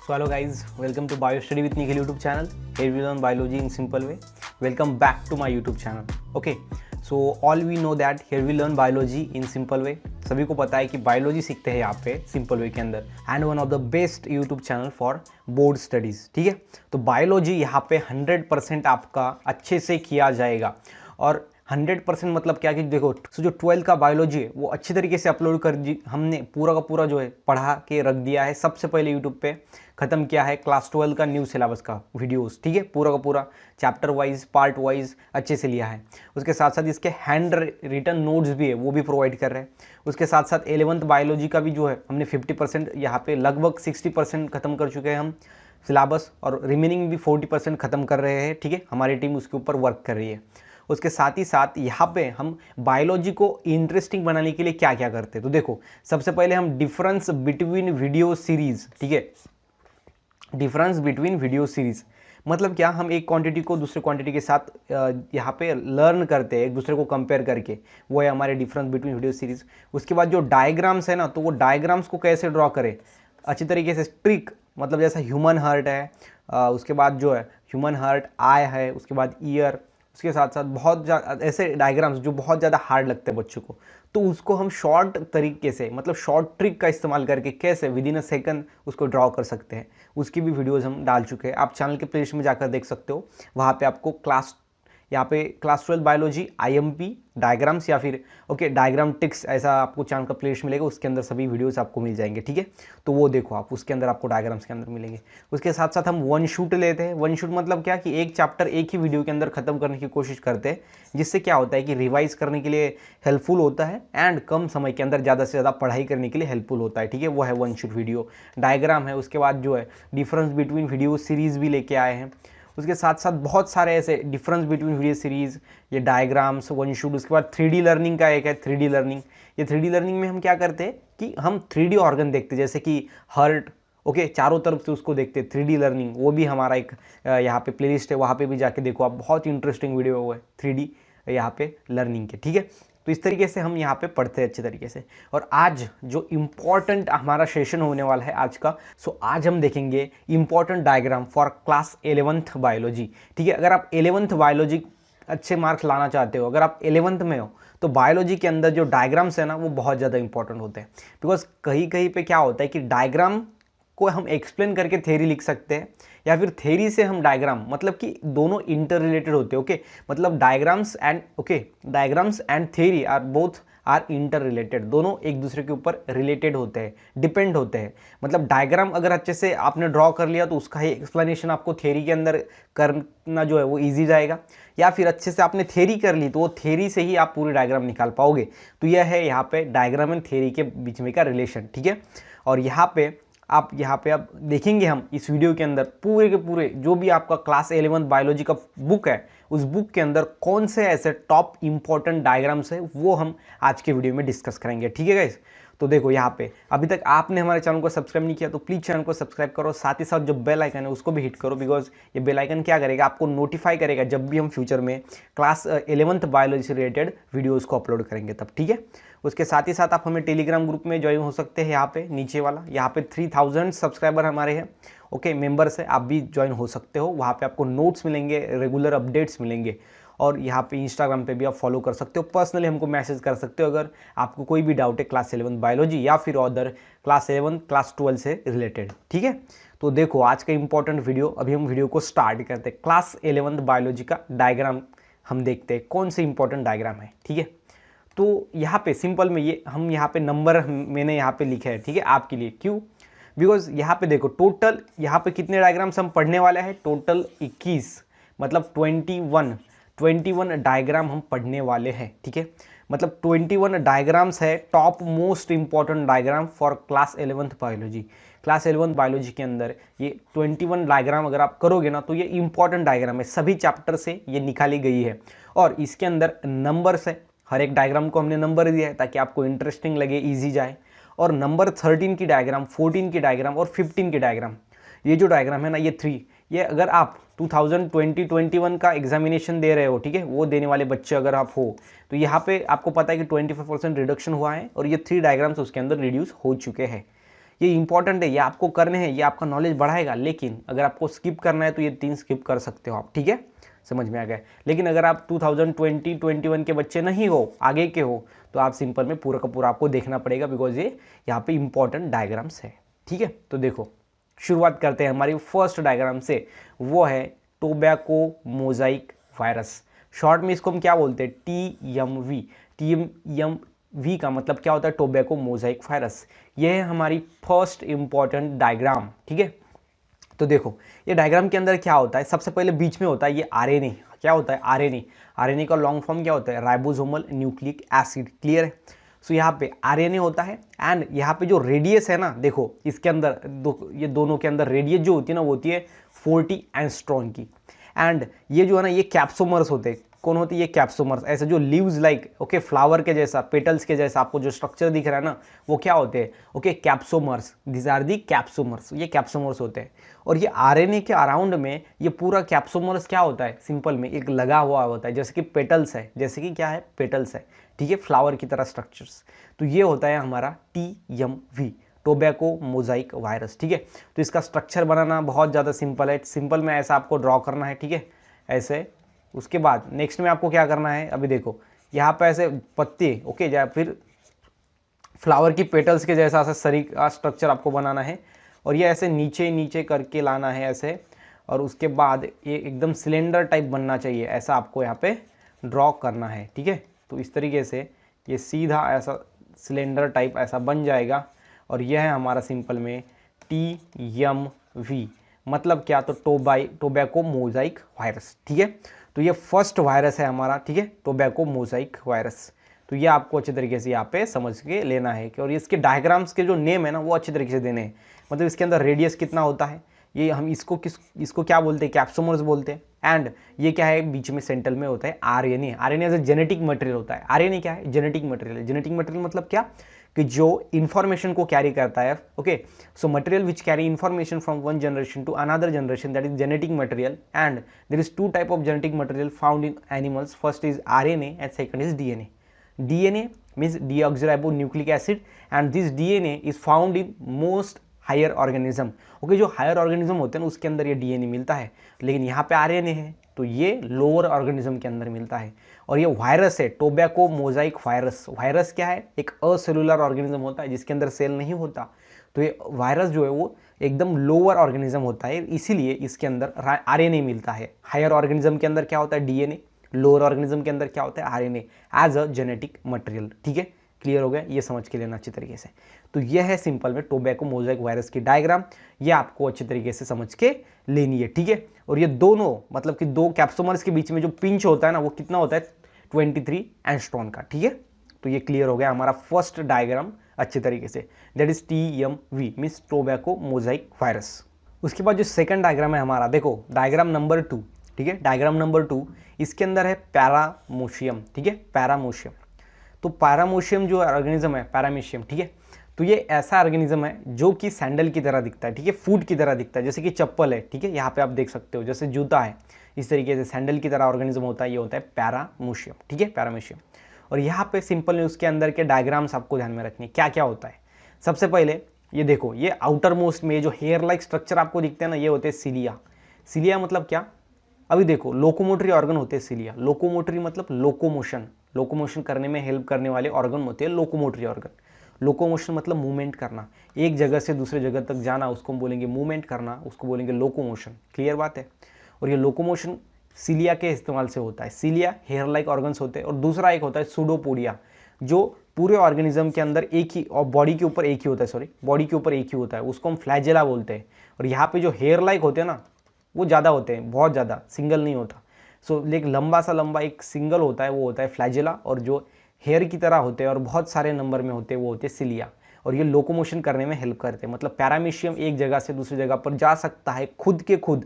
So hello guys, welcome to Bio Study with Nikhil YouTube channel. Here we learn biology in simple way. Welcome back to my YouTube channel. Okay, so all we know that here we learn biology in simple way. सभी को पता है कि biology सीखते हैं यहाँ पे simple way के अंदर and one of the best YouTube channel for board studies. ठीक है, तो बायोलॉजी यहाँ पे 100% आपका अच्छे से किया जाएगा. और 100% मतलब क्या कि देखो, तो जो 12 का बायोलॉजी है वो अच्छी तरीके से अपलोड कर हमने पूरा का पूरा जो है पढ़ा के रख दिया है. सबसे पहले यूट्यूब पे ख़त्म किया है क्लास 12 का न्यू सिलेबस का वीडियोस. ठीक है, पूरा का पूरा चैप्टर वाइज पार्ट वाइज अच्छे से लिया है. उसके साथ साथ इसके हैंड रिटन नोट्स भी है वो भी प्रोवाइड कर रहे हैं. उसके साथ साथ 11th बायोलॉजी का भी जो है हमने 50% यहाँ पे लगभग 60% ख़त्म कर चुके हैं हम सिलेबस, और रिमेनिंग भी 40% ख़त्म कर रहे हैं. ठीक है, हमारी टीम उसके ऊपर वर्क कर रही है. उसके साथ ही साथ यहाँ पे हम बायोलॉजी को इंटरेस्टिंग बनाने के लिए क्या क्या करते हैं. तो देखो, सबसे पहले हम डिफरेंस बिटवीन वीडियो सीरीज. ठीक है, डिफरेंस बिटवीन वीडियो सीरीज मतलब क्या, हम एक क्वांटिटी को दूसरे क्वांटिटी के साथ यहाँ पे लर्न करते हैं एक दूसरे को कंपेयर करके, वो है हमारे डिफरेंस बिटवीन वीडियो सीरीज. उसके बाद जो डायग्राम्स है ना, तो वो डायग्राम्स को कैसे ड्रॉ करें अच्छी तरीके से. ट्रिक मतलब जैसा ह्यूमन हार्ट है, उसके बाद जो है ह्यूमन हार्ट, आई है, उसके बाद ईयर, उसके साथ साथ बहुत ऐसे डायग्राम्स जो बहुत ज़्यादा हार्ड लगते हैं बच्चों को, तो उसको हम शॉर्ट तरीके से मतलब शॉर्ट ट्रिक का इस्तेमाल करके कैसे विद इन अ सेकंड उसको ड्रॉ कर सकते हैं, उसकी भी वीडियोस हम डाल चुके हैं. आप चैनल के प्लेलिस्ट में जाकर देख सकते हो. वहाँ पे आपको यहाँ पे क्लास 12 बायोलॉजी IMP डायग्राम्स या फिर डायग्राम टिक्स ऐसा आपको चैनल का प्लेलिस्ट मिलेगा. उसके अंदर सभी वीडियोस आपको मिल जाएंगे. ठीक है, तो वो देखो आप, उसके अंदर आपको डायग्राम्स के अंदर मिलेंगे. उसके साथ साथ हम वन शूट लेते हैं. वन शूट मतलब क्या कि एक चैप्टर एक ही वीडियो के अंदर खत्म करने की कोशिश करते हैं, जिससे क्या होता है कि रिवाइज करने के लिए हेल्पफुल होता है एंड कम समय के अंदर ज़्यादा से ज़्यादा पढ़ाई करने के लिए हेल्पफुल होता है. ठीक है, वो है वन शूट वीडियो. डायग्राम है, उसके बाद जो है डिफरेंस बिटवीन वीडियो सीरीज़ भी लेके आए हैं. उसके साथ साथ बहुत सारे ऐसे डिफरेंस बिटवीन वीडियो सीरीज़, ये डायग्राम्स, वन शूट. उसके बाद 3D लर्निंग का एक है 3D लर्निंग. ये 3D लर्निंग में हम क्या करते हैं कि हम 3D ऑर्गन देखते हैं, जैसे कि हार्ट. चारों तरफ से उसको देखते हैं 3D लर्निंग. वो भी हमारा एक यहाँ पे प्लेलिस्ट है, वहाँ पे भी जाके देखो आप, बहुत इंटरेस्टिंग वीडियो है 3D यहाँ पे लर्निंग के. ठीक है, तो इस तरीके से हम यहाँ पे पढ़ते हैं अच्छे तरीके से. और आज जो इम्पॉर्टेंट हमारा सेशन होने वाला है आज का, सो आज हम देखेंगे important diagram for class 11th biology. ठीक है, अगर आप 11th बायोलॉजी अच्छे मार्क्स लाना चाहते हो, अगर आप 11th में हो, तो बायोलॉजी के अंदर जो डायग्राम्स है ना वो बहुत ज़्यादा इंपॉर्टेंट होते हैं. बिकॉज कहीं कहीं पे क्या होता है कि डायग्राम को हम एक्सप्लेन करके थ्योरी लिख सकते हैं, या फिर थ्योरी से हम डायग्राम, मतलब कि दोनों इंटर रिलेटेड होते हैं. मतलब diagrams and theory are both are interrelated. दोनों एक दूसरे के ऊपर रिलेटेड होते हैं, डिपेंड होते हैं. मतलब डायग्राम अगर अच्छे से आपने ड्रॉ कर लिया तो उसका ही एक्सप्लेनेशन आपको थ्योरी के अंदर करना जो है वो ईजी जाएगा. या फिर अच्छे से आपने थ्योरी कर ली तो वो थ्योरी से ही आप पूरी डायग्राम निकाल पाओगे. तो यह है यहाँ पे डायग्राम एंड थ्योरी के बीच में का रिलेशन. ठीक है, और यहाँ पे अब देखेंगे हम इस वीडियो के अंदर पूरे के पूरे जो भी आपका क्लास 11th बायोलॉजी का बुक है, उस बुक के अंदर कौन से ऐसे टॉप इंपॉर्टेंट डायग्राम्स है वो हम आज के वीडियो में डिस्कस करेंगे. ठीक है गाइस, तो देखो यहाँ पे अभी तक आपने हमारे चैनल को सब्सक्राइब नहीं किया तो प्लीज़ चैनल को सब्सक्राइब करो. साथ ही साथ जो बेल आइकन है उसको भी हिट करो, बिकॉज ये बेल आइकन क्या करेगा, आपको नोटिफाई करेगा जब भी हम फ्यूचर में क्लास 11th बायोलॉजी से रिलेटेड वीडियोज़ को अपलोड करेंगे तब. ठीक है, उसके साथ ही साथ आप हमें टेलीग्राम ग्रुप में ज्वाइन हो सकते हैं. यहाँ पे नीचे वाला, यहाँ पे 3000 सब्सक्राइबर हमारे हैं. मेंबर्स है, आप भी ज्वाइन हो सकते हो. वहाँ पे आपको नोट्स मिलेंगे, रेगुलर अपडेट्स मिलेंगे. और यहाँ पे इंस्टाग्राम पे भी आप फॉलो कर सकते हो. पर्सनली हमको मैसेज कर सकते हो अगर आपको कोई भी डाउट है क्लास 11th बायोलॉजी या फिर अदर क्लास 11 क्लास 12 से रिलेटेड. ठीक है, तो देखो आज का इंपॉर्टेंट वीडियो, अभी हम वीडियो को स्टार्ट करते हैं. क्लास 11th बायोलॉजी का डायग्राम हम देखते हैं कौन से इंपॉर्टेंट डायग्राम है. ठीक है, तो यहाँ पे सिंपल में ये हम यहाँ पे नंबर मैंने यहाँ पे लिखे हैं. ठीक है, आपके लिए. क्यों? बिकॉज यहाँ पे देखो टोटल यहाँ पे कितने डायग्राम्स हम पढ़ने वाले हैं, टोटल 21 मतलब 21 डायग्राम हम पढ़ने वाले हैं. ठीक है, मतलब 21 डायग्राम्स है top most important diagram for class 11th biology. Class 11th biology के अंदर ये 21 डायग्राम अगर आप करोगे ना तो ये इंपॉर्टेंट डायग्राम है, सभी चैप्टर से ये निकाली गई है. और इसके अंदर नंबर्स है, हर एक डायग्राम को हमने नंबर दिया है ताकि आपको इंटरेस्टिंग लगे, ईजी जाए. और नंबर 13 की डायग्राम, 14 की डायग्राम और 15 की डायग्राम, ये जो डायग्राम है ना, ये 3, ये अगर आप 2020-21 का एग्जामिनेशन दे रहे हो, ठीक है, वो देने वाले बच्चे अगर आप हो, तो यहाँ पे आपको पता है कि 25% रिडक्शन हुआ है और ये 3 डायग्राम्स उसके अंदर रिड्यूस हो चुके हैं. ये इंपॉर्टेंट है, ये आपको करने हैं, ये आपका नॉलेज बढ़ाएगा, लेकिन अगर आपको स्किप करना है तो ये 3 स्किप कर सकते हो आप, ठीक है, समझ में आ गया। लेकिन अगर आप 2020-21 के बच्चे नहीं हो, आगे के हो, तो आप सिंपल में पूरा का पूरा आपको देखना पड़ेगा, बिकॉज ये यहाँ पे इंपॉर्टेंट डायग्राम्स है, ठीक है। तो देखो शुरुआत करते हैं हमारी फर्स्ट डायग्राम से, वो है टोबैको मोजाइक वायरस। शॉर्ट में इसको हम क्या बोलते हैं, TMV। TMV का मतलब क्या होता है, टोबैको मोजाइक वायरस। ये है हमारी फर्स्ट इंपॉर्टेंट डायग्राम, ठीक है। तो देखो ये डायग्राम के अंदर क्या होता है, सबसे पहले बीच में होता है ये RNA। क्या होता है, RNA। RNA का लॉन्ग फॉर्म क्या होता है, राइबोसोमल न्यूक्लिक एसिड, क्लियर है। सो यहाँ पे RNA होता है, एंड यहाँ पे जो रेडियस है ना, देखो इसके अंदर ये दोनों के अंदर रेडियस जो होती है ना, वो होती है 40 एंगस्ट्रॉम की। एंड ये जो है ना, ये कैप्सोमर्स होते हैं। कौन होती है, ये कैप्सोमर्स, ऐसे जो लीव्स लाइक, ओके, फ्लावर के जैसा, पेटल्स के जैसा आपको जो स्ट्रक्चर दिख रहा है ना, वो क्या होते हैं, okay, capsomers. This are the capsomers, ये कैप्सोमर्स होते हैं। और ये RNA के अराउंड में ये पूरा कैप्सोमर्स क्या होता है, सिंपल में एक लगा हुआ होता है, जैसे कि पेटल्स है, जैसे कि क्या है, पेटल्स है, ठीक है, फ्लावर की तरह स्ट्रक्चर्स। तो ये होता है हमारा TMV, टोबैको मोजाइक वायरस, ठीक है। तो इसका स्ट्रक्चर बनाना बहुत ज़्यादा सिंपल है, सिंपल में ऐसा आपको ड्रॉ करना है, ठीक है, ऐसे। उसके बाद नेक्स्ट में आपको क्या करना है, अभी देखो यहाँ पे ऐसे पत्ते, ओके, या फिर फ्लावर की पेटल्स के जैसा ऐसा शरीर का स्ट्रक्चर आपको बनाना है, और ये ऐसे नीचे नीचे करके लाना है ऐसे, और उसके बाद ये एकदम सिलेंडर टाइप बनना चाहिए, ऐसा आपको यहाँ पे ड्रॉ करना है, ठीक है। तो इस तरीके से ये सीधा ऐसा सिलेंडर टाइप ऐसा बन जाएगा, और यह है हमारा सिंपल में TMV, मतलब क्या, तो टोबैको मोजाइक वायरस, ठीक है। तो ये फर्स्ट वायरस है हमारा, ठीक है, टोबैको मोजाइक वायरस। तो ये आपको अच्छे तरीके से यहाँ पे समझ के लेना है कि, और इसके डायग्राम्स के जो नेम है ना, वो अच्छे तरीके से देने हैं। मतलब इसके अंदर रेडियस कितना होता है, ये हम इसको क्या बोलते हैं, कैप्सोमर्स बोलते हैं। एंड ये क्या है, बीच में सेंट्रल में होता है RNA। RNA as a genetic material होता है। RNA क्या है, जेनेटिक मटेरियल। जेनेटिक मटेरियल मतलब क्या, कि जो इन्फॉर्मेशन को कैरी करता है, okay. So material which carry information from one generation to another generation, that is genetic material. And there is 2 type of genetic material found in animals, first is RNA and second is DNA. DNA means deoxyribonucleic acid, and this DNA is found in most higher organism, okay. जो higher organism होते हैं ना, उसके अंदर ये DNA मिलता है, लेकिन यहाँ पे RNA है, तो ये लोअर ऑर्गेनिज्म के अंदर मिलता है। और ये वायरस है, टोबैको मोजाइक वायरस। वायरस क्या है, एक असेलुलर ऑर्गेनिज्म होता है, जिसके अंदर सेल नहीं होता। तो ये वायरस जो है वो एकदम लोअर ऑर्गेनिज्म होता है, इसीलिए इसके अंदर RNA मिलता है। हायर ऑर्गेनिज्म के अंदर क्या होता है, DNA। लोअर ऑर्गेनिज्म के अंदर क्या होता है, RNA as a genetic material, ठीक है। क्लियर हो गया, ये समझ के लेना अच्छी तरीके से। तो ये है सिंपल में टोबैको मोजाइक वायरस की डायग्राम, ये आपको अच्छी तरीके से समझ के लेनी है, ठीक है। और ये दोनों मतलब कि 2 कैप्सोमर्स के बीच में जो पिंच होता है ना, वो कितना होता है, 23 एंगस्ट्रॉम का, ठीक है। तो ये क्लियर हो गया हमारा फर्स्ट डायग्राम अच्छे तरीके से, that is TMV means tobacco Mosaic virus. उसके बाद जो सेकंड डायग्राम है हमारा, देखो डायग्राम नंबर 2, ठीक है, डायग्राम नंबर 2, इसके अंदर है पैरामोशियम, ठीक है, पैरामोशियम। तो पैरामोशियम जो ऑर्गेनिज्म है, पैरामीशियम, ठीक है, तो ये ऐसा ऑर्गेनिज्म है जो कि सैंडल की तरह दिखता है, ठीक है, फूट की तरह दिखता है, जैसे कि चप्पल है, ठीक है, यहाँ पे आप देख सकते हो, जैसे जूता है, इस तरीके से सैंडल की तरह ऑर्गेनिज्म होता है, ये होता है पैरामोशियम, ठीक है, पैरामीशियम। और यहाँ पे सिंपल उसके अंदर के डायग्राम्स आपको ध्यान में रखने, क्या क्या होता है। सबसे पहले ये देखो, ये आउटर मोस्ट में जो हेयर लाइक स्ट्रक्चर आपको दिखते हैं ना, ये होते हैं सिलिया। सिलिया मतलब क्या, अभी देखो लोकोमोटरी ऑर्गन होते हैं सिलिया। लोकोमोटरी मतलब लोकोमोशन, लोकोमोशन करने में हेल्प करने वाले ऑर्गन होते हैं लोकोमोटरी ऑर्गन। लोकोमोशन मतलब मूवमेंट करना, एक जगह से दूसरे जगह तक जाना, उसको हम बोलेंगे मूवमेंट करना, उसको बोलेंगे लोकोमोशन, क्लियर बात है। और ये लोकोमोशन सिलिया के इस्तेमाल से होता है। सिलिया हेयर लाइक ऑर्गन्स होते हैं, और दूसरा एक होता है सूडोपोडिया, जो पूरे ऑर्गेनिज्म के अंदर एक ही, और बॉडी के ऊपर एक ही होता है, सॉरी, बॉडी के ऊपर एक ही होता है, उसको हम फ्लैजेला बोलते हैं। और यहाँ पे जो हेयर लाइक होते हैं ना, वो ज़्यादा होते हैं, बहुत ज़्यादा, सिंगल नहीं होता। सो लेकिन लंबा सा लंबा एक सिंगल होता है, वो होता है फ्लैजेला, और जो हेयर की तरह होते हैं और बहुत सारे नंबर में होते हैं, वो होते हैं सिलिया। और ये लोकोमोशन करने में हेल्प करते हैं, मतलब पैरामीशियम एक जगह से दूसरी जगह पर जा सकता है खुद के खुद,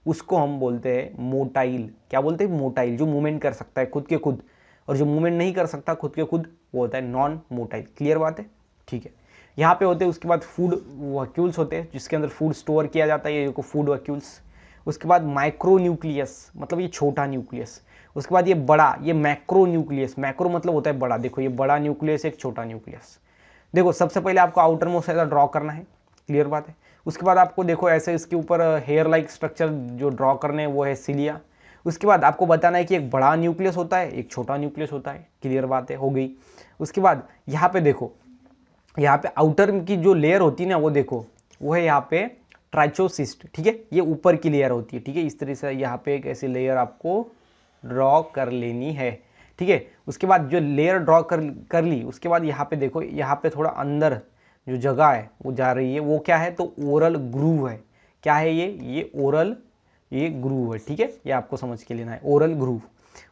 उसको हम बोलते हैं मोटाइल। क्या बोलते हैं, मोटाइल, जो मूवमेंट कर सकता है खुद के खुद। और जो मूवमेंट नहीं कर सकता खुद के खुद, वो होता है नॉन मोटाइल, क्लियर बात है, ठीक है। यहाँ पे होते हैं, उसके बाद फूड वैक्यूल्स होते हैं, जिसके अंदर फूड स्टोर किया जाता है, ये को फूड वैक्यूल्स। उसके बाद माइक्रो न्यूक्लियस, मतलब ये छोटा न्यूक्लियस। उसके बाद ये बड़ा, ये मैक्रो न्यूक्लियस। मैक्रो मतलब होता है बड़ा, देखो ये बड़ा न्यूक्लियस, एक छोटा न्यूक्लियस। देखो सबसे पहले आपको आउटर मोस्ट ऐसा ड्रॉ करना है, क्लियर बात है। उसके बाद आपको देखो ऐसे इसके ऊपर हेयर लाइक स्ट्रक्चर जो ड्रॉ करने हैं वो है सिलिया। उसके बाद आपको बताना है कि एक बड़ा न्यूक्लियस होता है, एक छोटा न्यूक्लियस होता है, क्लियर बात है, हो गई। उसके बाद यहाँ पे देखो, यहाँ पे आउटर की जो लेयर होती है ना वो देखो, वो है यहाँ पे ट्राइचोसिस्ट, ठीक है, ये ऊपर की लेयर होती है, ठीक है। इस तरह से यहाँ पे एक ऐसी लेयर आपको ड्रॉ कर लेनी है, ठीक है। उसके बाद जो लेयर ड्रॉ कर ली, उसके बाद यहाँ पे देखो, यहाँ पे थोड़ा अंदर जो जगह है वो जा रही है, वो क्या है, तो ओरल ग्रूव है। क्या है ये ओरल, ये ग्रूव है, ठीक है, ये आपको समझ के लेना है, ओरल ग्रूव।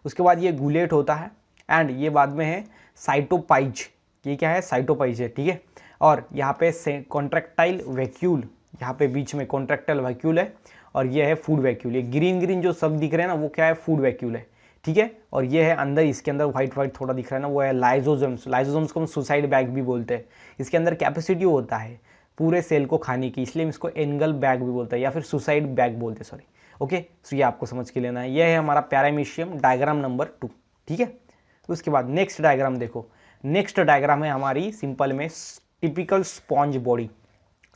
उसके बाद ये गुलेट होता है, एंड ये बाद में है साइटोपाइज, ये क्या है, साइटोपाइज है, ठीक है। और यहाँ पे कॉन्ट्रैक्टाइल वैक्यूल, यहाँ पे बीच में कॉन्ट्रैक्टाइल वैक्यूल है, और ये है फूड वैक्यूल। ये ग्रीन ग्रीन जो सब दिख रहे हैं ना वो क्या है, फूड वैक्यूल है, ठीक है। और ये है अंदर, इसके अंदर व्हाइट व्हाइट थोड़ा दिख रहा है ना, वो है लाइजोजम्स। लाइजोजम्स को हम सुसाइड बैग भी बोलते हैं। इसके अंदर कैपेसिटी होता है पूरे सेल को खाने की, इसलिए हम इसको एंगल बैग भी बोलते हैं, या फिर सुसाइड बैग बोलते हैं, सॉरी। ओके, सो ये आपको समझ के लेना है। यह है हमारा पैरामीशियम डायग्राम नंबर 2, ठीक है। उसके बाद नेक्स्ट डायग्राम देखो, नेक्स्ट डायग्राम है हमारी सिंपल में टिपिकल स्पॉन्ज बॉडी।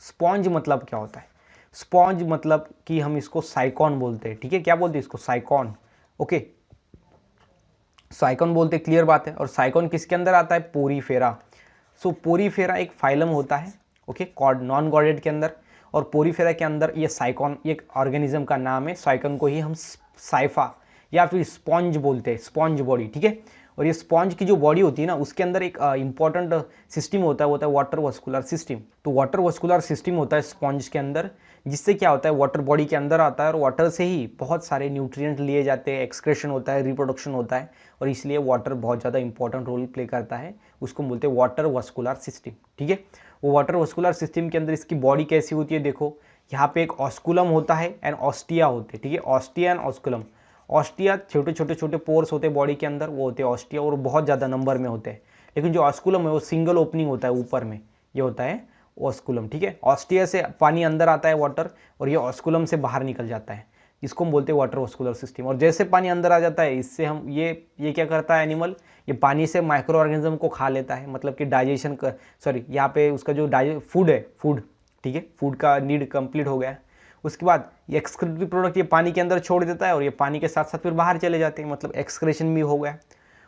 स्पॉन्ज मतलब क्या होता है, स्पॉन्ज मतलब कि हम इसको साइकॉन बोलते हैं, ठीक है। क्या बोलते हैं इसको, साइकॉन, ओके, साइकॉन बोलते हैं, क्लियर बात है। और साइकॉन किसके अंदर आता है, पोरीफेरा। सो पोरीफेरा एक फाइलम होता है, ओके, कॉर्ड नॉन कॉर्डेट के अंदर। और पोरीफेरा के अंदर ये साइकॉन, ये एक ऑर्गेनिज्म का नाम है। साइकॉन को ही हम साइफा या फिर स्पॉन्ज बोलते हैं, स्पॉन्ज बॉडी, ठीक है। और ये स्पॉन्ज की जो बॉडी होती है ना, उसके अंदर एक इंपॉर्टेंट सिस्टम होता है, वो होता है वाटर वस्कुलर सिस्टम। तो वाटर वस्कुलर सिस्टम होता है स्पॉन्ज के अंदर, जिससे क्या होता है, वाटर बॉडी के अंदर आता है, और वाटर से ही बहुत सारे न्यूट्रिएंट लिए जाते हैं, एक्सक्रेशन होता है, रिप्रोडक्शन होता है, और इसलिए वाटर बहुत ज़्यादा इंपॉर्टेंट रोल प्ले करता है। उसको बोलते हैं वाटर वस्कुलर सिस्टम, ठीक है। वो वाटर वस्कुलर सिस्टम के अंदर इसकी बॉडी कैसी होती है, देखो यहाँ पे एक ऑस्कुलम होता है एंड ऑस्टिया होते हैं, ठीक है, ऑस्टिया एंड ऑस्कुलम। ऑस्टिया छोटे छोटे छोटे पोर्स होते हैं बॉडी के अंदर, वो होते हैं ऑस्टिया, और बहुत ज़्यादा नंबर में होते हैं। लेकिन जो ऑस्कुलम है वो सिंगल ओपनिंग होता है ऊपर में, ये होता है ऑस्कुलम, ठीक है। ऑस्टिया से पानी अंदर आता है वाटर, और ये ऑस्कुलम से बाहर निकल जाता है, इसको हम बोलते हैं वाटर वस्कुलर सिस्टम। और जैसे पानी अंदर आ जाता है, इससे हम ये क्या करता है एनिमल, ये पानी से माइक्रो ऑर्गेनिज्म को खा लेता है, मतलब कि डाइजेशन का, सॉरी, यहाँ पे उसका जो फूड है, फूड, ठीक है, फूड का नीड कंप्लीट हो गया। उसके बाद ये एक्सक्रीटरी प्रोडक्ट ये पानी के अंदर छोड़ देता है, और ये पानी के साथ साथ फिर बाहर चले जाते हैं, मतलब एक्सक्रेशन भी हो गया,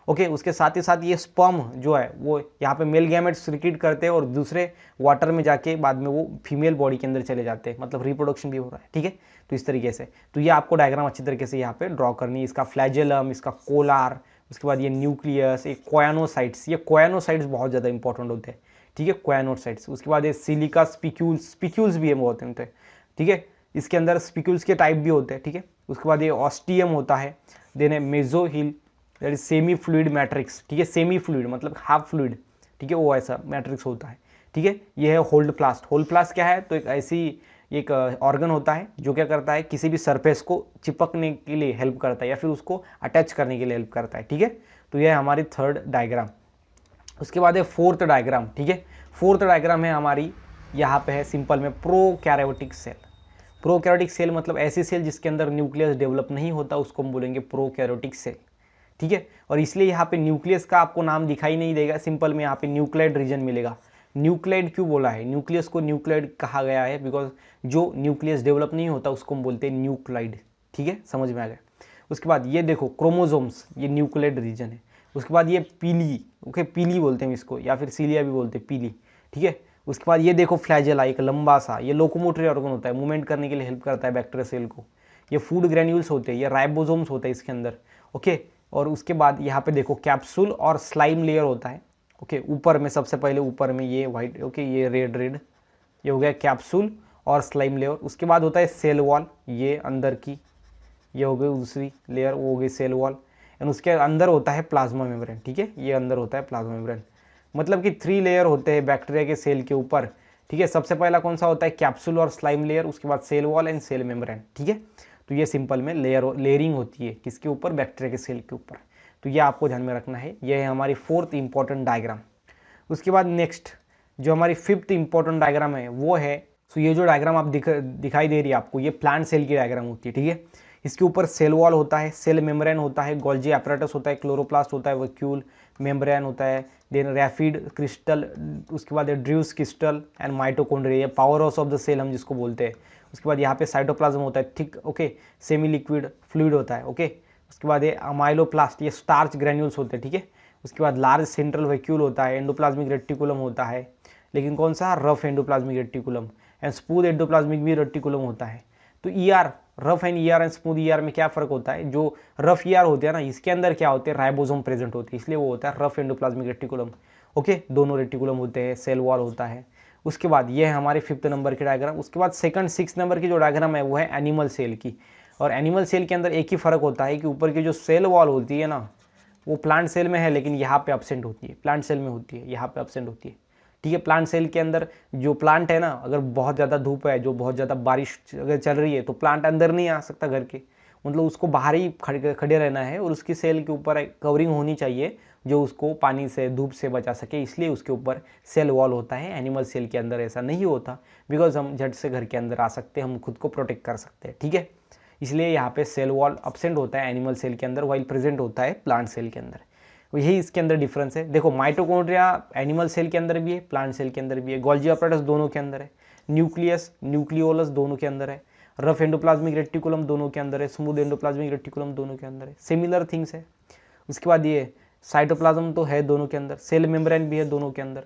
ओके। उसके साथ ही साथ ये स्पर्म जो है वो यहाँ पे मेल गैमेट्स सिक्रीट करते हैं, और दूसरे वाटर में जाके बाद में वो फीमेल बॉडी के अंदर चले जाते हैं, मतलब रिप्रोडक्शन भी हो रहा है, ठीक है। तो इस तरीके से, तो ये आपको डायग्राम अच्छी तरीके से यहाँ पे ड्रॉ करनी है, इसका फ्लैजेलम, इसका कोलार, उसके बाद ये न्यूक्लियस, ये कोयानोसाइट्स, ये कोयानोसाइट्स बहुत ज़्यादा इंपॉर्टेंट होते हैं, ठीक है, कोयानोसाइट्स। उसके बाद ये सिलिका स्पिक्यूल्स, स्पिक्यूल्स भी है बहुत होते हैं, ठीक है, इसके अंदर स्पिक्यूल्स के टाइप भी होते हैं, ठीक है। उसके बाद ये ऑस्टियम होता है, देन है मेजोहिल, that is semi fluid matrix, ठीक है, सेमी फ्लूइड मतलब हाफ फ्लूइड, ठीक है, वो ऐसा मैट्रिक्स होता है, ठीक है। ये है होल्ड प्लास्ट। होल्ड प्लास्ट क्या है, तो एक ऐसी एक ऑर्गन होता है जो क्या करता है, किसी भी सरफेस को चिपकने के लिए हेल्प करता है, या फिर उसको अटैच करने के लिए हेल्प करता है, ठीक है। तो यह है हमारी थर्ड डायग्राम। उसके बाद है फोर्थ डायग्राम, ठीक है। फोर्थ डायग्राम है हमारी, यहाँ पे है सिंपल में प्रोकैरियोटिक सेल। प्रोकैरियोटिक सेल मतलब ऐसी सेल जिसके अंदर न्यूक्लियस डेवलप नहीं होता, उसको हम बोलेंगे प्रोकैरियोटिक सेल, ठीक है। और इसलिए यहाँ पे न्यूक्लियस का आपको नाम दिखाई नहीं देगा, सिंपल में यहाँ पे न्यूक्लियड रीजन मिलेगा। न्यूक्लियड क्यों बोला है, न्यूक्लियस को न्यूक्लियड कहा गया है बिकॉज जो न्यूक्लियस डेवलप नहीं होता उसको हम बोलते हैं न्यूक्लाइड, ठीक है, समझ में आ गया। उसके बाद ये देखो क्रोमोजोम्स, ये न्यूक्लियड रीजन है। उसके बाद ये पीली, ओके, पीली बोलते हैं इसको, या फिर सीलिया भी बोलते हैं, पीली, ठीक है। उसके बाद ये देखो फ्लैजेला, एक लंबा सा, ये लोकोमोटरी ऑर्गन होता है, मूवमेंट करने के लिए हेल्प करता है बैक्टीरिया सेल को। ये फूड ग्रेन्यूल्स होते हैं, ये राइबोसोम्स होते हैं इसके अंदर, ओके। और उसके बाद यहाँ पे देखो कैप्सूल और स्लाइम लेयर होता है, ओके। ऊपर में सबसे पहले ऊपर में ये वाइट, ओके, ये रेड रेड, ये हो गया कैप्सूल और स्लाइम लेयर। उसके बाद होता है सेल वॉल, ये अंदर की, ये हो गई दूसरी लेयर, वो हो गई सेल वॉल। एंड उसके अंदर होता है प्लाज्मा मेम्ब्रेन, ठीक है, ये अंदर होता है प्लाज्मा मेम्ब्रेन। मतलब कि 3 लेयर होते हैं बैक्टीरिया के सेल के ऊपर, ठीक है। सबसे पहला कौन सा होता है, कैप्सूल और स्लाइम लेयर, उसके बाद cell wall and cell membrane, ठीक है। तो ये सिंपल में लेयरिंग होती है किसके ऊपर, बैक्टीरिया के सेल के ऊपर। तो ये आपको ध्यान में रखना है, ये है हमारी फोर्थ इंपॉर्टेंट डायग्राम। उसके बाद नेक्स्ट जो हमारी फिफ्थ इंपॉर्टेंट डायग्राम है वो है, सो ये जो डायग्राम आप दिखाई दे रही है आपको, ये प्लांट सेल की डायग्राम होती है, ठीक है। इसके ऊपर सेल वॉल होता है, सेल मेम्ब्रेन होता है, गोल्जी एपरेटस होता है, क्लोरोप्लास्ट होता है, वैक्यूल मेम्ब्रेन होता है, देन रैफिड क्रिस्टल, उसके बाद druse crystal and mitochondria, power house of the cell हम जिसको बोलते हैं। उसके बाद यहाँ पे साइटोप्लाज्म होता है, thick okay semi liquid fluid होता है ओके। उसके बाद ये अमाइलोप्लास्ट, ये स्टार्च ग्रैन्यूल्स होते हैं ठीक है। उसके बाद लार्ज सेंट्रल वैक्यूल होता है, एंडोप्लाज्मिक रेटिकुलम होता है, लेकिन कौन सा, rough endoplasmic reticulum, and smooth endoplasmic भी रेटिकुलम होता है। तो ER, rough and ER and smooth ER में क्या फर्क होता है, जो रफ ईआर होते हैं ना इसके अंदर क्या होते हैं, राइबोसोम प्रेजेंट होती है, इसलिए वो होता है रफ एंडोप्लाज्मिक रेटिकुलम ओके। दोनों रेटिकुलम होते हैं, सेल वॉल होता है। उसके बाद ये है हमारे 5th नंबर की डायग्राम। उसके बाद 2nd 6th नंबर की जो डायग्राम है वो है एनिमल सेल की। और एनिमल सेल के अंदर एक ही फर्क होता है कि ऊपर की जो सेल वॉल होती है ना वो प्लांट सेल में है, लेकिन यहाँ पे एब्सेंट होती है, प्लांट सेल में होती है, यहाँ पे एब्सेंट होती है ठीक है। प्लांट सेल के अंदर जो प्लांट है ना, अगर बहुत ज़्यादा धूप है, जो बहुत ज़्यादा बारिश अगर चल रही है तो प्लांट अंदर नहीं आ सकता घर के, मतलब उसको बाहर ही खड़े रहना है, और उसकी सेल के ऊपर कवरिंग होनी चाहिए जो उसको पानी से धूप से बचा सके, इसलिए उसके ऊपर सेल वॉल होता है। एनिमल सेल के अंदर ऐसा नहीं होता, बिकॉज हम झट से घर के अंदर आ सकते हैं, हम खुद को प्रोटेक्ट कर सकते हैं ठीक है। इसलिए यहाँ पे सेल वॉल एब्सेंट होता है एनिमल सेल के अंदर, वाइल प्रेजेंट होता है प्लांट सेल के अंदर। यही इसके अंदर डिफरेंस है। देखो माइटोकॉन्ड्रिया एनिमल सेल के अंदर भी है, प्लांट सेल के अंदर भी है, गोल्जी एपरेटस दोनों के अंदर है, न्यूक्लियस न्यूक्लियोलस दोनों के अंदर है, रफ एंडोप्लाज्मिक रेटिकुलम दोनों के अंदर है, स्मूथ एंडोप्लाज्मिक रेटिकुलम दोनों के अंदर है, सिमिलर थिंग्स है। उसके बाद ये साइटोप्लाज्म तो है दोनों के अंदर, सेल मेम्ब्रेन भी है दोनों के अंदर,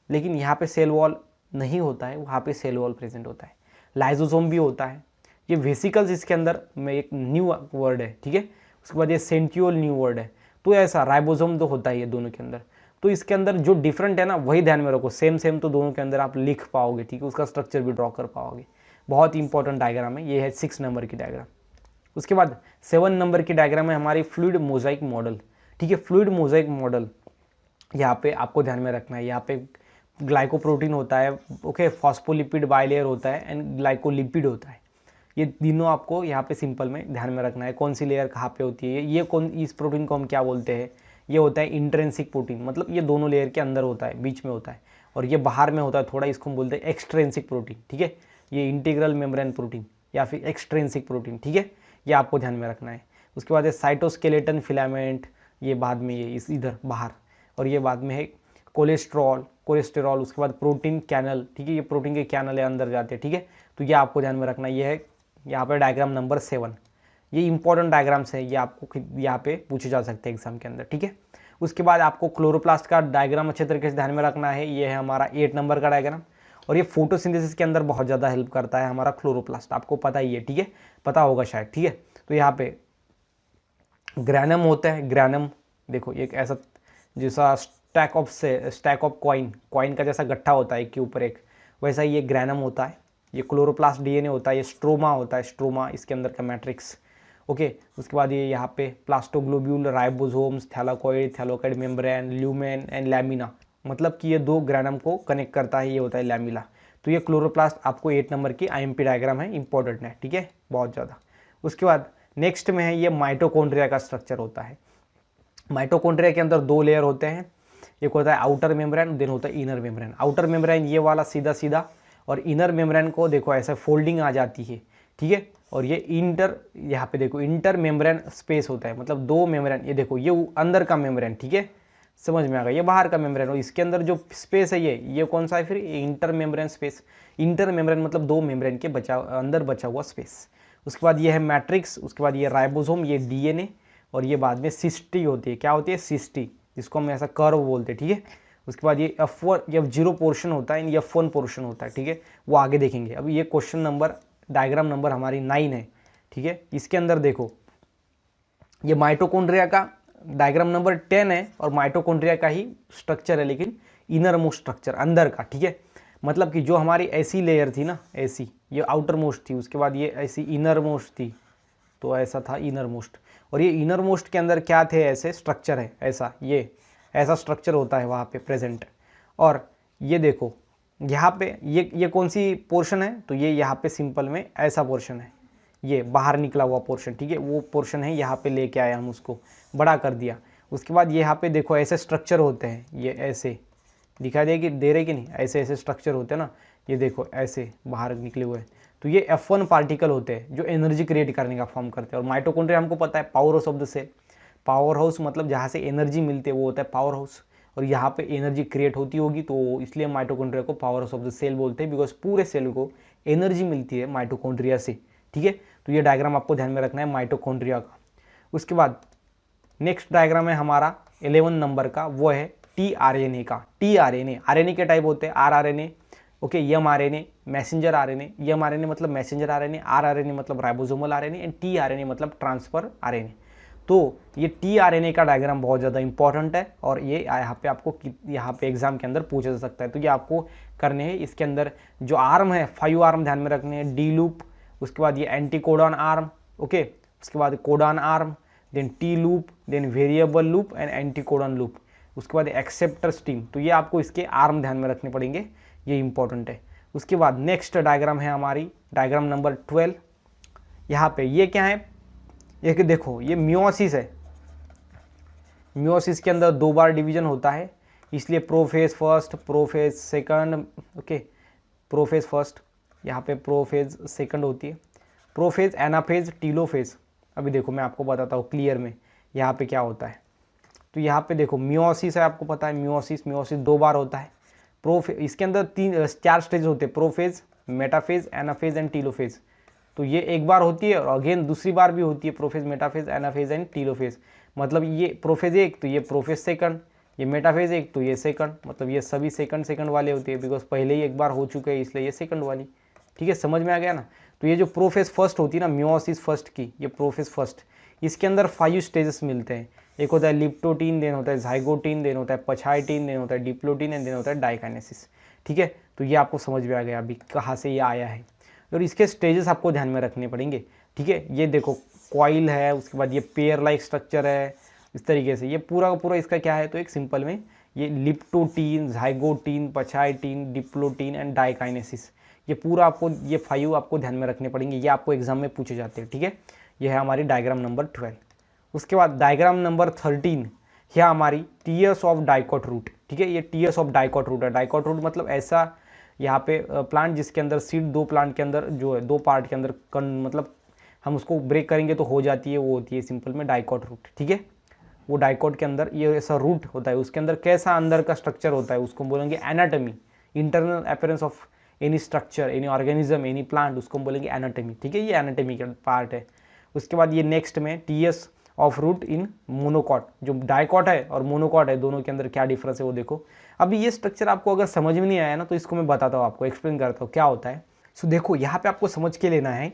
लेकिन यहाँ पे सेल वॉल नहीं होता है, वहाँ पे सेल वॉल प्रेजेंट होता है। लाइजोसोम भी होता है। ये वेसिकल्स इसके अंदर में एक न्यू वर्ड है ठीक है। उसके बाद ये सेंट्रियोल न्यू वर्ड है। तो ऐसा राइबोसोम तो होता है ये दोनों के अंदर। तो इसके अंदर जो डिफरेंट है ना वही ध्यान में रखो, सेम सेम तो दोनों के अंदर आप लिख पाओगे ठीक है, उसका स्ट्रक्चर भी ड्रॉ कर पाओगे। बहुत इंपॉर्टेंट डायग्राम है, ये है 6 नंबर की डायग्राम। उसके बाद 7 नंबर की डायग्राम है हमारी फ्लूइड मोजाइक मॉडल ठीक है। फ्लूइड मोजाइक मॉडल यहाँ पे आपको ध्यान में रखना है, यहाँ पे ग्लाइकोप्रोटीन होता है ओके, फॉस्फोलिपिड बाइलेयर होता है एंड ग्लाइकोलिपिड होता है। ये तीनों आपको यहाँ पे सिंपल में ध्यान में रखना है, कौन सी लेयर कहाँ पे होती है, ये कौन, इस प्रोटीन को हम क्या बोलते हैं, ये होता है इंट्रेंसिक प्रोटीन, मतलब ये दोनों लेयर के अंदर होता है, बीच में होता है, और ये बाहर में होता है थोड़ा, इसको हम बोलते हैं एक्सट्रेंसिक प्रोटीन ठीक है। ये इंटीग्रल मेम्ब्रेन प्रोटीन या फिर एक्सट्रेंसिक प्रोटीन ठीक है, ये आपको ध्यान में रखना है। उसके बाद है साइटोस्केलेटन फिलामेंट, ये बाद में ये इस इधर बाहर, और ये बाद में है कोलेस्ट्रॉल। उसके बाद प्रोटीन कैनल ठीक है, ये प्रोटीन के कैनल है अंदर जाते हैं ठीक है। तो ये आपको ध्यान में रखना, ये है यहाँ पे डायग्राम नंबर 7। ये इंपॉर्टेंट डायग्राम्स है, ये आपको यहाँ पे पूछे जा सकते हैं एग्जाम के अंदर ठीक है। उसके बाद आपको क्लोरोप्लास्ट का डायग्राम अच्छे तरीके से ध्यान में रखना है, ये है हमारा 8 नंबर का डायग्राम, और ये फोटोसिंथेसिस के अंदर बहुत ज़्यादा हेल्प करता है हमारा क्लोरोप्लास्ट, आपको पता ही है ठीक है, पता होगा शायद ठीक है। तो यहाँ पे ग्रैनम होता है, ग्रैनम देखो एक ऐसा जैसा स्टैक ऑफ कॉइन का जैसा गट्ठा होता है एक के ऊपर एक, वैसा ये ग्रैनम होता है। ये क्लोरोप्लास्ट डीएनए होता है, ये स्ट्रोमा होता है, स्ट्रोमा इसके अंदर का मैट्रिक्स ओके। उसके बाद ये यहाँ पे plastoglobule, ribosomes, thylakoid membrane, lumen and lamina, मतलब कि ये 2 ग्रैनम को कनेक्ट करता है, ये होता है लैमिला। तो ये क्लोरोप्लास्ट आपको 8 नंबर की आईएमपी डायग्राम है, इंपॉर्टेंट है ठीक है, बहुत ज़्यादा। उसके बाद नेक्स्ट में है ये माइटोकॉन्ड्रिया का स्ट्रक्चर होता है। माइटोकॉन्ड्रिया के अंदर 2 लेयर होते हैं, एक होता है आउटर मेम्ब्रेन, देन होता है इनर मेम्ब्रेन। आउटर मेम्ब्रेन ये वाला सीधा सीधा, और इनर मेम्ब्रेन को देखो ऐसा फोल्डिंग आ जाती है ठीक है। और ये यहाँ पे देखो इंटर मेम्ब्रेन स्पेस होता है, मतलब 2 मेम्ब्रेन, ये देखो ये अंदर का मेम्ब्रेन ठीक है, समझ में आ गया, ये बाहर का मेम्ब्रेन, और इसके अंदर जो स्पेस है ये कौन सा है फिर, inter membrane space. Inter membrane मतलब 2 मेम्ब्रेन के अंदर बचा हुआ स्पेस। उसके बाद ये है मैट्रिक्स, उसके बाद ये राइबोसोम, ये डीएनए, और ये बाद में सिस्टी होती है, क्या होती है, सिस्टी, जिसको हम ऐसा कर्व बोलते हैं ठीक है। उसके बाद ये F0 पोर्शन होता है, F1 पोर्शन होता है ठीक है, वो आगे देखेंगे। अभी ये क्वेश्चन नंबर डायग्राम नंबर हमारी 9 है ठीक है। इसके अंदर देखो ये माइटोकॉन्ड्रिया का डायग्राम नंबर 10 है, और माइटोकॉन्ड्रिया का ही स्ट्रक्चर है, लेकिन इनर मोस्ट स्ट्रक्चर अंदर का ठीक है। मतलब कि जो हमारी ऐसी लेयर थी ना, ऐसी ये आउटर मोस्ट थी, उसके बाद ये ऐसी इनर मोस्ट थी, तो ऐसा था इनर मोस्ट, और ये इनर मोस्ट के अंदर क्या थे, ऐसे स्ट्रक्चर है, ऐसा स्ट्रक्चर होता है वहाँ पे प्रेजेंट। और ये देखो यहाँ पे ये कौन सी पोर्शन है, तो ये यहाँ पे सिंपल में ऐसा पोर्शन है, ये बाहर निकला हुआ पोर्शन ठीक है, वो पोर्शन है, यहाँ पे लेके आए हम उसको बड़ा कर दिया। उसके बाद यहाँ पे देखो ऐसे स्ट्रक्चर होते हैं, ये ऐसे दिखाई दे रहे कि नहीं, ऐसे स्ट्रक्चर होते हैं ना, ये देखो ऐसे बाहर निकले हुए हैं। तो ये F1 पार्टिकल होते हैं जो एनर्जी क्रिएट करने का फॉर्म करते हैं। और माइटोकॉन्ड्रिया हमको पता है power house of the cell, power house मतलब जहाँ से एनर्जी मिलती है वो होता है पावर हाउस, और यहाँ पे एनर्जी क्रिएट होती होगी, तो इसलिए माइटोकॉन्ड्रिया को power house of the cell बोलते हैं, बिकॉज पूरे सेल को एनर्जी मिलती है माइटोकॉन्ड्रिया से। ठीक है, तो ये डायग्राम आपको ध्यान में रखना है माइटोकॉन्ड्रिया का। उसके बाद नेक्स्ट डायग्राम है हमारा 11 नंबर का, वो है टीआरएनए का। टीआरएनए, आरएनए के टाइप होते हैं, rRNA, okay, mRNA, messenger RNA. MRNA मतलब मैसेंजर आरएनए, आरआरएनए मतलब राइबोसोमल आरएनए, एंड टीआरएनए मतलब ट्रांसफर आरएनए। तो ये टीआरएनए का डायग्राम बहुत ज़्यादा इंपॉर्टेंट है, और ये यहाँ पे आपको यहाँ पे एग्जाम के अंदर पूछा जा सकता है। तो ये आपको करने हैं। इसके अंदर जो आर्म है 5 आर्म ध्यान में रखने हैं, डी लूप, उसके बाद ये एंटी कोडॉन आर्म, ओके, उसके बाद codon arm, then T loop, then variable loop and anti codon loop, उसके बाद एक्सेप्टर स्टीम। तो ये आपको इसके आर्म ध्यान में रखने पड़ेंगे, ये इंपॉर्टेंट है। उसके बाद नेक्स्ट डायग्राम है हमारी डायग्राम नंबर 12। यहाँ पे ये क्या है, एक देखो ये मियोसिस है। मियोसिस के अंदर 2 बार डिवीजन होता है, इसलिए prophase first, prophase second, okay, prophase first, यहाँ पे प्रोफेज सेकंड होती है, प्रोफेज, एनाफेज, टीलोफेज। अभी देखो मैं आपको बताता हूँ क्लियर में यहाँ पे क्या होता है। तो यहाँ पे देखो मियोसिस है, आपको पता है मियोसिस 2 बार होता है। इसके अंदर 4 स्टेज होते हैं, prophase, metaphase, anaphase and telophase. तो ये एक बार होती है और अगेन दूसरी बार भी होती है, prophase, metaphase, anaphase and telophase. मतलब ये प्रोफेज एक तो ये प्रोफेज सेकंड, ये मेटाफेज एक तो ये सेकंड, मतलब ये सभी सेकंड वाले होते हैं, बिकॉज पहले ही एक बार हो चुके हैं इसलिए ये सेकंड वाली। ठीक है, समझ में आ गया ना। तो ये जो प्रोफेज फर्स्ट होती है ना, मियोसिस फर्स्ट की, ये प्रोफेज फर्स्ट, इसके अंदर 5 स्टेजेस मिलते हैं। एक होता है लिप्टोटीन, देन होता है जाइगोटीन, देन होता है पछाइटीन, देन होता है डिप्लोटीन एंड देन होता है डाइकाइनेसिस। ठीक है, तो ये आपको समझ में आ गया अभी कहाँ से ये आया है, और इसके स्टेजेस आपको ध्यान में रखने पड़ेंगे। ठीक है, ये देखो कॉइल है, उसके बाद ये पेयर लाइक स्ट्रक्चर है, इस तरीके से ये पूरा का पूरा इसका क्या है, तो एक सिंपल में ये leptotene, zygotene, pachytene, diplotene and diakinesis, ये पूरा आपको ये 5 आपको ध्यान में रखने पड़ेंगे, ये आपको एग्जाम में पूछे जाते हैं। ठीक है, ये है हमारी डायग्राम नंबर 12। उसके बाद डायग्राम नंबर 13 है हमारी टीयर्स ऑफ डाइकॉट रूट। ठीक है, ये टीयर्स ऑफ डाइकॉट रूट है। डाइकॉट रूट मतलब ऐसा यहाँ पे प्लांट जिसके अंदर सीड 2 प्लांट के अंदर जो है 2 पार्ट के अंदर मतलब हम उसको ब्रेक करेंगे तो हो जाती है, वो होती है सिंपल में डाइकॉट रूट। ठीक है, वो डाइकॉट के अंदर ये ऐसा रूट होता है, उसके अंदर कैसा अंदर का स्ट्रक्चर होता है उसको बोलेंगे anatomy, internal appearance of any structure, any organism, any plant, उसको बोलेंगे एनाटॉमी। ठीक है, ये एनाटॉमी का पार्ट है। उसके बाद ये नेक्स्ट में TS of root in monocot, जो डाइकॉट है और मोनोकॉट है दोनों के अंदर क्या डिफरेंस है वो देखो। अभी ये स्ट्रक्चर आपको अगर समझ में नहीं आया ना तो इसको मैं बताता हूँ, आपको एक्सप्लेन करता हूँ क्या होता है। सो देखो यहाँ पे आपको समझ के लेना है,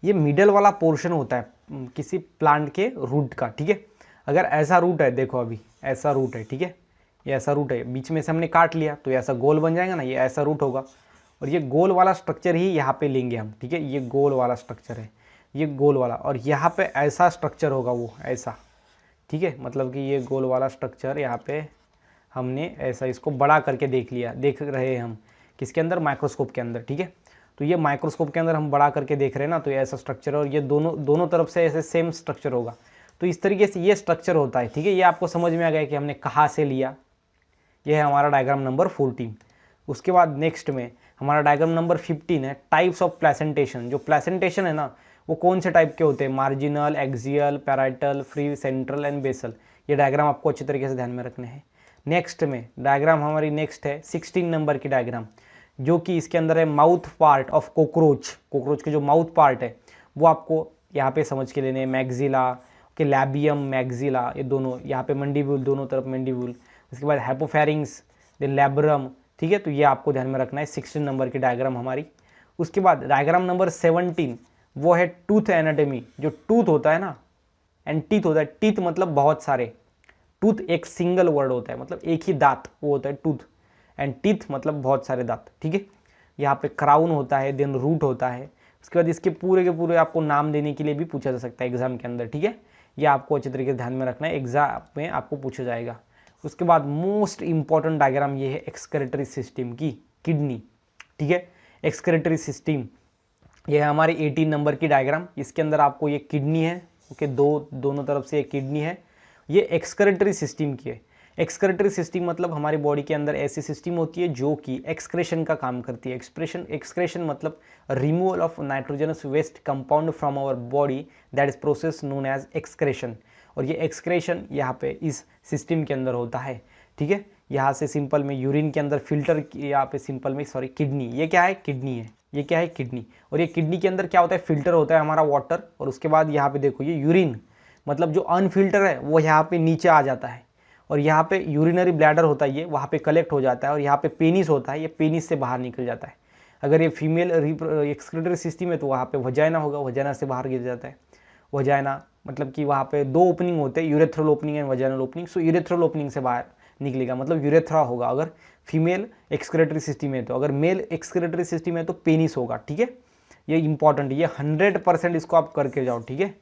ये मिडल वाला पोर्शन होता है किसी प्लांट के रूट का। ठीक है, अगर ऐसा रूट है, देखो अभी ऐसा रूट है, ठीक है, ये ऐसा रूट है, बीच में से हमने काट लिया तो ऐसा गोल बन जाएगा ना, ये ऐसा रूट होगा, और ये गोल वाला स्ट्रक्चर ही यहाँ पे लेंगे हम। ठीक है, ये गोल वाला स्ट्रक्चर है, ये गोल वाला, और यहाँ पे ऐसा स्ट्रक्चर होगा वो ऐसा। ठीक है, मतलब कि ये गोल वाला स्ट्रक्चर यहाँ पे हमने ऐसा इसको बड़ा करके देख रहे हैं हम किसके अंदर, माइक्रोस्कोप के अंदर। ठीक है, तो ये माइक्रोस्कोप के अंदर हम बड़ा करके देख रहे हैं ना, तो ये ऐसा स्ट्रक्चर है, और ये दोनों तरफ से ऐसे सेम स्ट्रक्चर होगा। तो इस तरीके से ये स्ट्रक्चर होता है। ठीक है, ये आपको समझ में आ गया कि हमने कहाँ से लिया। ये है हमारा डायग्राम नंबर 14। उसके बाद नेक्स्ट में हमारा डायग्राम नंबर 15 है टाइप्स ऑफ प्लेसेंटेशन। जो प्लेसेंटेशन है ना वो कौन से टाइप के होते हैं, marginal, axial, parietal, free, central and basal. ये डायग्राम आपको अच्छी तरीके से ध्यान में रखने हैं। नेक्स्ट में डायग्राम हमारी नेक्स्ट है 16 नंबर की डायग्राम, जो कि इसके अंदर है माउथ पार्ट ऑफ कोकरोच के जो माउथ पार्ट है वो आपको यहाँ पे समझ के लेने हैं। मैग्जिला के लैबियम, मैग्जिला, ये दोनों यहाँ पे मंडिब्यूल, दोनों तरफ मंडिब्यूल। उसके बाद हाइपोफेरिंग्स, देन लैब्रम। ठीक है, तो ये आपको ध्यान में रखना है 16 नंबर की डायग्राम हमारी। उसके बाद डायग्राम नंबर 17 वो है टूथ एनाटॉमी। जो टूथ होता है ना एंड टीथ होता है, टीथ मतलब बहुत सारे, टूथ एक सिंगल वर्ड होता है, मतलब एक ही दांत, वो होता है टूथ, एंड टीथ मतलब बहुत सारे दांत। ठीक है, यहाँ पे क्राउन होता है, देन रूट होता है। उसके बाद इसके पूरे के पूरे आपको नाम देने के लिए भी पूछा जा सकता है एग्जाम के अंदर। ठीक है, ये आपको अच्छे तरीके से ध्यान में रखना है, एग्जाम में आपको पूछा जाएगा। उसके बाद मोस्ट इंपॉर्टेंट डायग्राम ये है एक्सक्रेटरी सिस्टम की, किडनी। ठीक है, एक्सक्रेटरी सिस्टम ये है हमारी 18 नंबर की डायग्राम। इसके अंदर आपको ये किडनी है, ओके, दोनों तरफ से ये किडनी है, ये एक्सक्रेटरी सिस्टम की है। एक्सक्रेटरी सिस्टम मतलब हमारी बॉडी के अंदर ऐसी सिस्टम होती है जो कि एक्सक्रेशन का काम करती है। एक्सक्रेशन मतलब removal of nitrogenous waste compound from our body, that is process known as excretion. और ये एक्सक्रेशन यहाँ पे इस सिस्टम के अंदर होता है, ठीक है। यहाँ से सिंपल में यूरिन के अंदर फिल्टर, यहाँ पे सिंपल में सॉरी किडनी, ये क्या है, किडनी है, ये क्या है, किडनी। और ये किडनी के अंदर क्या होता है, फिल्टर होता है हमारा वाटर, और उसके बाद यहाँ पे देखो ये यूरिन मतलब जो अनफिल्टर है वो यहाँ पे नीचे आ जाता है, और यहाँ पे यूरिनरी ब्लैडर होता है, ये वहाँ पे कलेक्ट हो जाता है, और यहाँ पे पेनिस होता है, ये पेनिस से बाहर निकल जाता है। अगर ये फीमेल एक्सक्रीटरी सिस्टम है तो वहाँ पे वजाइना होगा, वजाइना से बाहर गिर जाता है। वजाइना मतलब कि वहाँ पे दो ओपनिंग होते हैं, urethral opening and vaginal opening. So urethral opening से बाहर निकलेगा, मतलब यूरेथ्रा होगा अगर फीमेल एक्सक्रीटरी सिस्टम है तो, अगर मेल एक्सक्रीटरी सिस्टम है तो पेनिस होगा, ठीक है। ये इंपॉर्टेंट, ये 100% इसको आप करके जाओ, ठीक है।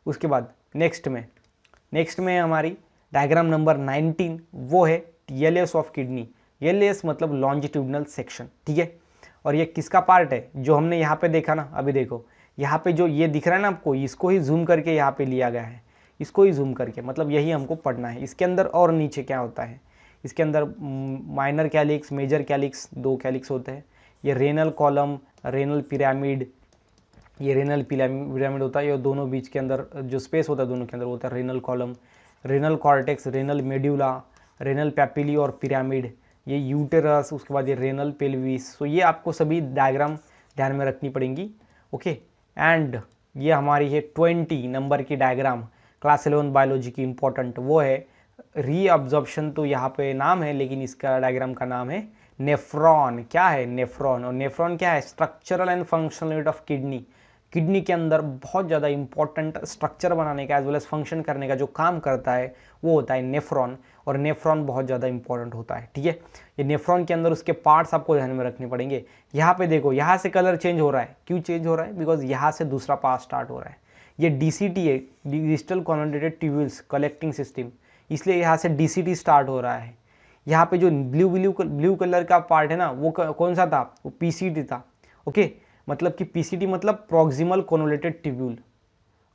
उसके बाद नेक्स्ट में हमारी डायग्राम नंबर 19, वो है टीएलएस ऑफ किडनी। एलएस मतलब लॉन्जिट्यूडनल सेक्शन, ठीक है। और ये किसका पार्ट है, जो हमने यहाँ पे देखा ना, अभी देखो यहाँ पे जो ये दिख रहा है ना आपको, इसको ही जूम करके यहाँ पे लिया गया है, इसको ही जूम करके, मतलब यही हमको पढ़ना है। इसके अंदर और नीचे क्या होता है, इसके अंदर minor calyx, major calyx, 2 calyx होते हैं। ये रेनल कॉलम, रेनल पिरामिड, ये रेनल पिरामिड होता है, और दोनों बीच के अंदर जो स्पेस होता है दोनों के अंदर होता है renal column, renal cortex, renal medulla, renal papilla और पिरामिड, ये यूटेरस, उसके बाद ये रेनल पेल्विस। सो ये आपको सभी डायग्राम ध्यान में रखनी पड़ेंगी, ओके। एंड ये हमारी है 20 नंबर की डायग्राम, क्लास 11 बायोलॉजी की इंपॉर्टेंट, वो है रीअब्जॉर्प्शन। तो यहाँ पे नाम है, लेकिन इसका डायग्राम का नाम है नेफ्रॉन। क्या है, नेफ्रॉन। और नेफ्रॉन क्या है, structural and functional unit of kidney. Kidney के अंदर बहुत ज़्यादा इंपॉर्टेंट स्ट्रक्चर बनाने का एज वेल एज फंक्शन करने का जो काम करता है वो होता है नेफ्रॉन, और नेफ्रॉन बहुत ज़्यादा इंपॉर्टेंट होता है, ठीक है। ये नेफ्रॉन के अंदर उसके पार्ट्स आपको ध्यान में रखने पड़ेंगे। यहाँ पे देखो, यहाँ से कलर चेंज हो रहा है, क्यों चेंज हो रहा है, बिकॉज यहाँ से दूसरा पार्ट स्टार्ट हो रहा है। ये डीसीटी है, digital consolidated tubules collecting system, इसलिए यहाँ से डीसीटी स्टार्ट हो रहा है। यहाँ पे जो ब्लू कलर का पार्ट है ना, वो कौन सा था, वो पीसीटी था, ओके। मतलब कि पीसीटी मतलब प्रॉक्सिमल कॉन्वोलेटेड ट्यूब्यूल,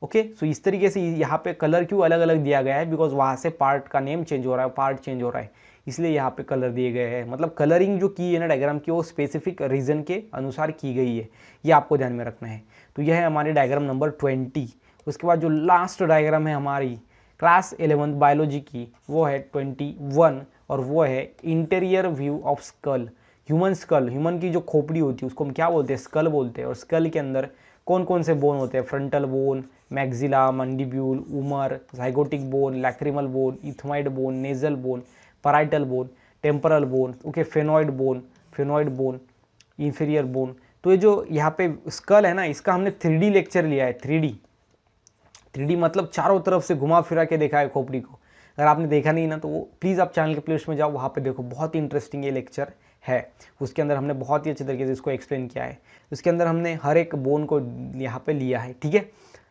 ओके। सो इस तरीके से यहाँ पे कलर क्यों अलग अलग दिया गया है, बिकॉज वहाँ से पार्ट का नेम चेंज हो रहा है, पार्ट चेंज हो रहा है, इसलिए यहाँ पे कलर दिए गए हैं। मतलब कलरिंग जो की है ना डायग्राम की, वो स्पेसिफिक रीजन के अनुसार की गई है, ये आपको ध्यान में रखना है। तो यह है हमारी डायग्राम नंबर 20। उसके बाद जो लास्ट डायग्राम है हमारी क्लास 11 बायोलॉजी की, वो है 21, और वो है interior view of skull. Human school, human की जो खोपड़ी होती है उसको हम क्या बोलते हैं, स्कल बोलते हैं। और स्कल के अंदर कौन कौन से बोन होते हैं, frontal bone, maxilla, mandible, vomer, zygomatic bone, lacrimal bone, ethmoid bone, nasal bone, parietal bone, temporal bone, okay, sphenoid bone, inferior bone. तो ये जो यहाँ पे स्कल है ना, इसका हमने 3D लेक्चर लिया है। 3D मतलब चारों तरफ से घुमा फिरा के देखा है खोपड़ी को। अगर आपने देखा नहीं ना तो वो प्लीज़ आप चैनल के प्लेलिस्ट में जाओ, वहाँ पे देखो, बहुत ही इंटरेस्टिंग ये लेक्चर है। उसके अंदर हमने बहुत ही अच्छे तरीके से इसको एक्सप्लेन किया है। उसके अंदर हमने हर एक बोन को यहाँ पे लिया है, ठीक है।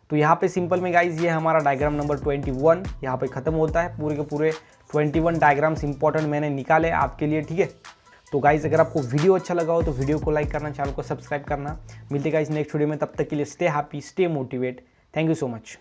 तो यहाँ पे सिंपल में गाइज ये हमारा डायग्राम नंबर 21 यहाँ पे ख़त्म होता है। पूरे के पूरे 21 डायग्राम्स इंपॉर्टेंट मैंने निकाले आपके लिए, ठीक है। तो गाइज अगर आपको वीडियो अच्छा लगा हो तो वीडियो को लाइक करना, चैनल को सब्सक्राइब करना। मिलते गाइज नेक्स्ट वीडियो में, तब तक के लिए stay happy, stay motivate. Thank you so much.